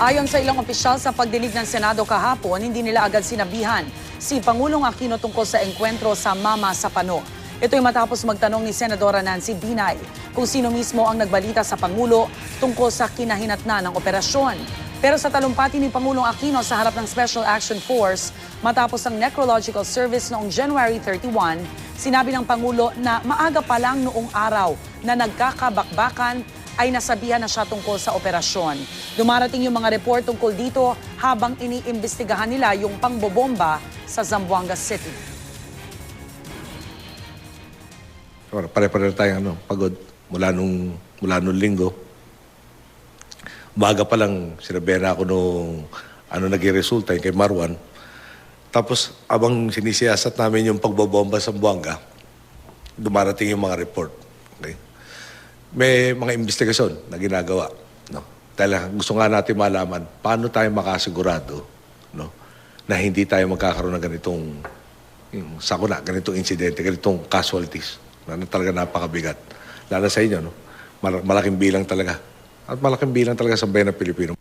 Ayon sa ilang opisyal sa pagdinig ng Senado kahapon, hindi nila agad sinabihan si Pangulong Aquino tungkol sa engkwentro sa Mama Sapano. Ito'y matapos magtanong ni Senadora Nancy Binay kung sino mismo ang nagbalita sa Pangulo tungkol sa kinahinatnan ng operasyon. Pero sa talumpati ni Pangulong Aquino sa harap ng Special Action Force, matapos ang necrological service noong January 31, sinabi ng Pangulo na maaga pa lang noong araw na nagkakabakbakan ay nasabihan na siya tungkol sa operasyon. Dumarating yung mga report tungkol dito habang iniimbestigahan nila yung pangbobomba sa Zamboanga City. Pare-pare tayong pagod mula nung linggo. Umaga pa lang sinabihan na ako nung naging resulta kay Marwan. Tapos abang sinisiyasat namin yung pagbobomba sa Zamboanga, dumarating yung mga report. Okay? May mga investigasyon na ginagawa. No? Dahil gusto nga natin malaman paano tayo makasigurado, no, na hindi tayo magkakaroon ng ganitong sakuna, ganitong insidente, ganitong casualties na talaga napakabigat. Lalo sa inyo, no? Malaking bilang talaga. At malaking bilang talaga sa bayan ng Pilipino.